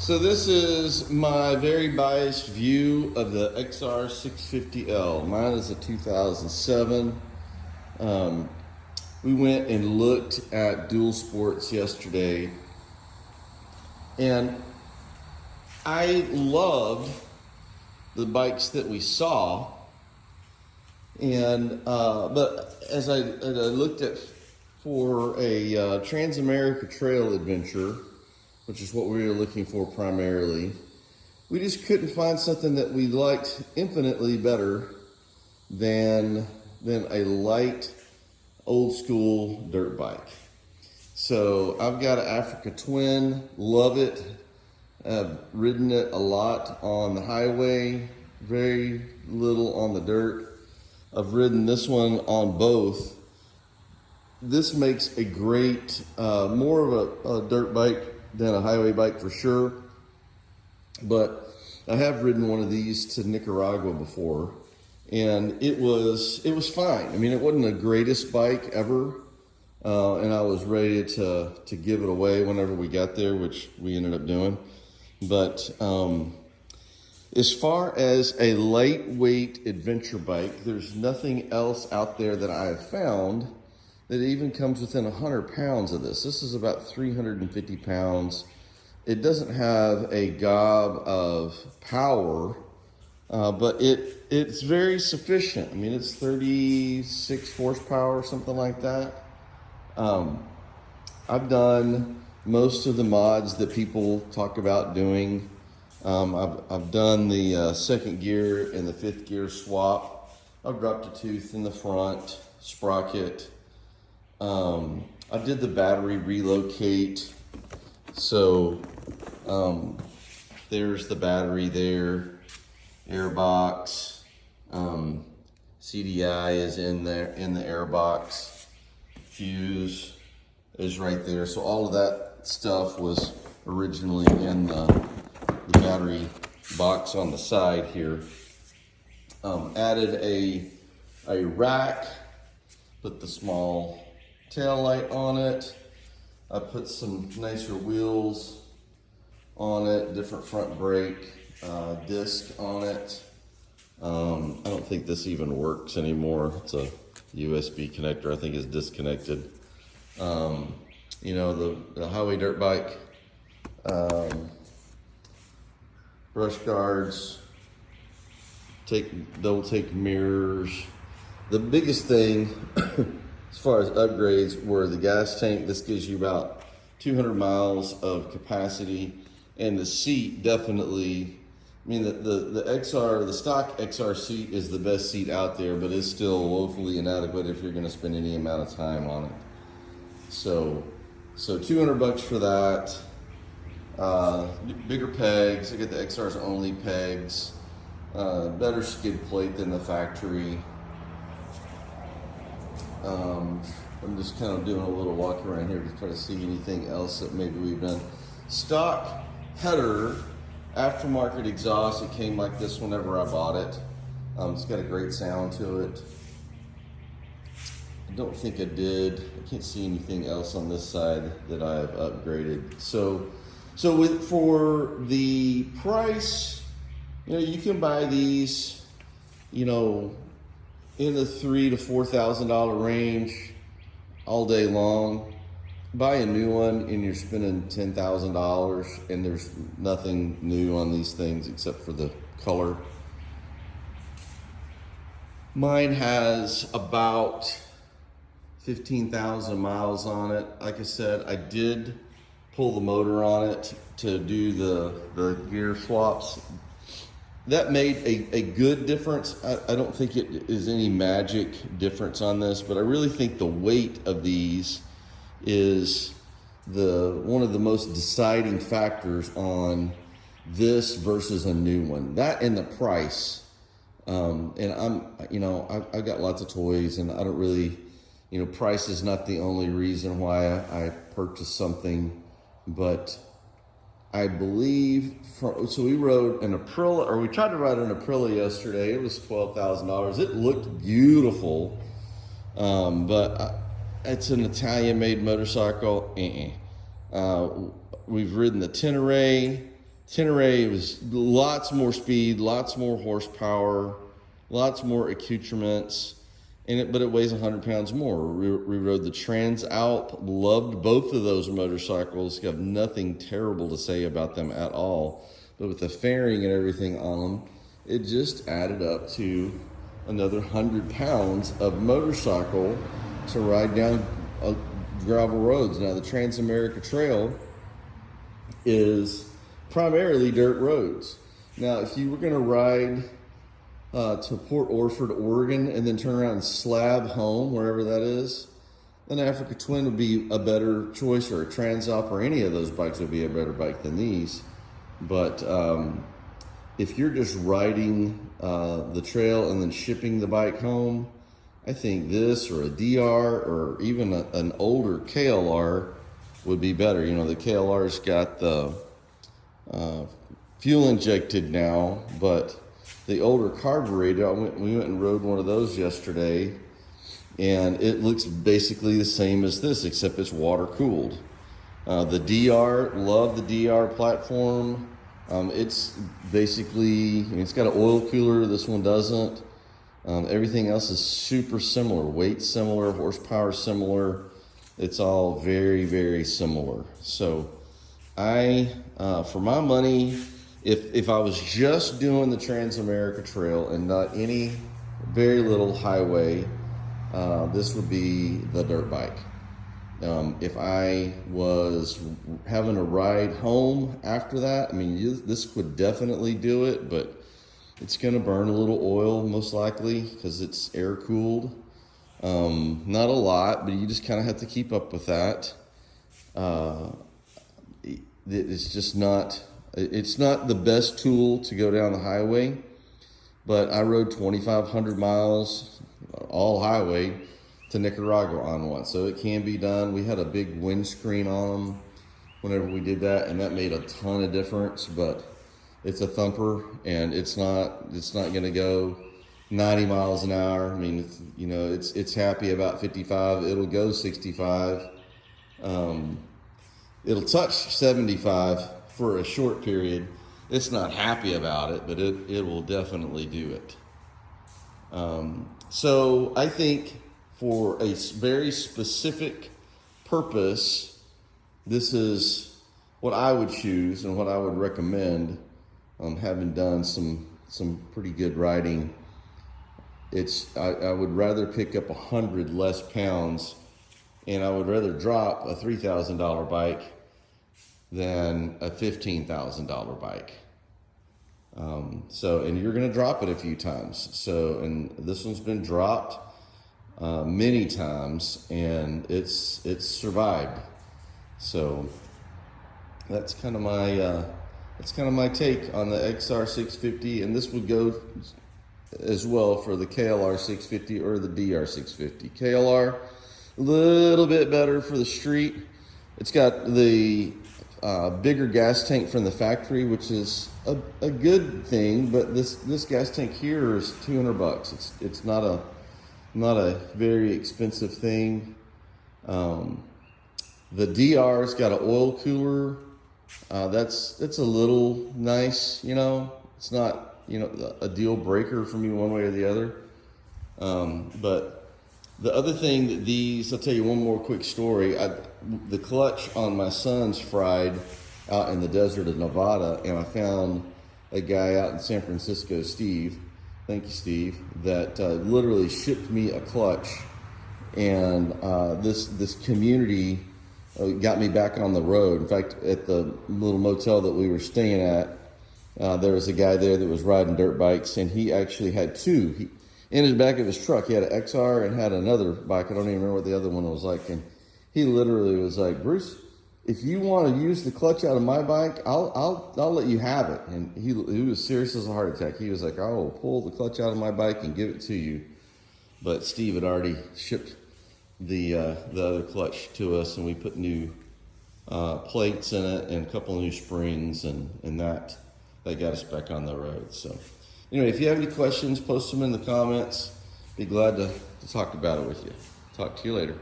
So this is my very biased view of the XR650l. Mine is a 2007. We went and looked at Dual Sports yesterday, and I loved the bikes that we saw. And but as I looked at for a Trans-America Trail adventure, which is what we were looking for primarily, we just couldn't find something that we liked infinitely better than a light, old school dirt bike. So I've got an Africa Twin, love it. I've ridden it a lot on the highway, very little on the dirt. I've ridden this one on both. This makes a great, more of a dirt bike than a highway bike for sure. But I have ridden one of these to Nicaragua before, and it was fine. I mean, it wasn't the greatest bike ever, and I was ready to give it away whenever we got there, which we ended up doing. But as far as a lightweight adventure bike, there's nothing else out there that I have found that even comes within 100 pounds of this. This is about 350 pounds. It doesn't have a gob of power, but it's very sufficient. I mean, it's 36 horsepower, something like that. I've done most of the mods that people talk about doing. I've done the second gear and the fifth gear swap. I've dropped a tooth in the front, sprocket. I did the battery relocate. So there's the battery there, air box, CDI is in there in the air box, fuse is right there. So all of that stuff was originally in the battery box on the side here. Added a rack, put the small tail light on it. I put some nicer wheels on it, different front brake, disc on it. I don't think this even works anymore. It's a USB connector, I think it's disconnected. You know, the highway dirt bike, brush guards, double take mirrors. The biggest thing as far as upgrades were the gas tank. This gives you about 200 miles of capacity, and the seat definitely, I mean, the stock XR seat is the best seat out there, but it's still woefully inadequate if you're gonna spend any amount of time on it. So $200 for that. Bigger pegs. I get the XR's only pegs. Better skid plate than the factory. I'm just kind of doing a little walk around here to try to see anything else that maybe we've done. Stock header, aftermarket exhaust. It came like this whenever I bought it. It's got a great sound to it. I don't think I did. I can't see anything else on this side that I have upgraded. So for the price, you know, you can buy these, you know, in the $3,000 to $4,000 range all day long. Buy a new one and you're spending $10,000, and there's nothing new on these things except for the color. Mine has about 15,000 miles on it. Like I said, I did pull the motor on it to do the gear swaps. That made a good difference. I don't think it is any magic difference on this, but I really think the weight of these is one of the most deciding factors on this versus a new one. That and the price. And I've got lots of toys, and I don't really, you know, price is not the only reason why I purchased something, but I believe, so we rode an Aprilia, or we tried to ride an Aprilia yesterday. It was $12,000. It looked beautiful, but it's an Italian-made motorcycle. We've ridden the Tenere, Tenere was lots more speed, lots more horsepower, lots more accoutrements, but it weighs 100 pounds more. We rode the Trans Alp, loved both of those motorcycles, have nothing terrible to say about them at all. But with the fairing and everything on them, it just added up to another 100 pounds of motorcycle to ride down gravel roads. Now the Trans-America Trail is primarily dirt roads. Now if you were going to ride to Port Orford, Oregon, and then turn around and slab home, wherever that is, then Africa Twin would be a better choice, or a Trans Alp, or any of those bikes would be a better bike than these. But if you're just riding the trail and then shipping the bike home, I think this or a DR or even an older KLR would be better. You know, the KLR's got the fuel injected now, but the older carbureted, we went and rode one of those yesterday, and it looks basically the same as this, except it's water cooled. The DR, love the DR platform. It's basically, it's got an oil cooler. This one doesn't. Everything else is super similar. Weight similar, horsepower similar. It's all very, very similar. So for my money, if I was just doing the Trans-America Trail and not any very little highway, this would be the dirt bike. If I was having a ride home after that, I mean, this would definitely do it, but it's going to burn a little oil most likely because it's air cooled. Not a lot, but you just kind of have to keep up with that. It's just not, it's not the best tool to go down the highway, but I rode 2,500 miles, all highway, to Nicaragua on one, so it can be done. We had a big windscreen on them whenever we did that, and that made a ton of difference. But it's a thumper, and it's not going to go 90 miles an hour. I mean, it's happy about 55. It'll go 65. It'll touch 75 for a short period. It's not happy about it, but it will definitely do it. So I think for a very specific purpose, this is what I would choose and what I would recommend. Having done some pretty good riding, I would rather pick up 100 less pounds, and I would rather drop a $3,000 bike than a $15,000 bike. And you're going to drop it a few times. So, and this one's been dropped many times, and it's survived. So that's kind of my take on the XR650, and this would go as well for the KLR 650 or the DR 650. KLR, a little bit better for the street. It's got the bigger gas tank from the factory, which is a good thing, but this gas tank here is $200. It's not a very expensive thing. The DR's got an oil cooler. That's a little nice, it's not, a deal breaker for me one way or the other. But the other thing that I'll tell you one more quick story. The clutch on my son's fried out in the desert of Nevada, and I found a guy out in San Francisco, Steve, thank you, Steve, that literally shipped me a clutch. And this community got me back on the road. In fact, at the little motel that we were staying at, there was a guy there that was riding dirt bikes, and he actually had two. In his back of his truck, he had an XR and had another bike. I don't even remember what the other one was like. And he literally was like, "Bruce, if you want to use the clutch out of my bike, I'll let you have it." And he was serious as a heart attack. He was like, "I will pull the clutch out of my bike and give it to you." But Steve had already shipped the other clutch to us, and we put new plates in it and a couple of new springs, and that got us back on the road. So anyway, if you have any questions, post them in the comments. Be glad to talk about it with you. Talk to you later.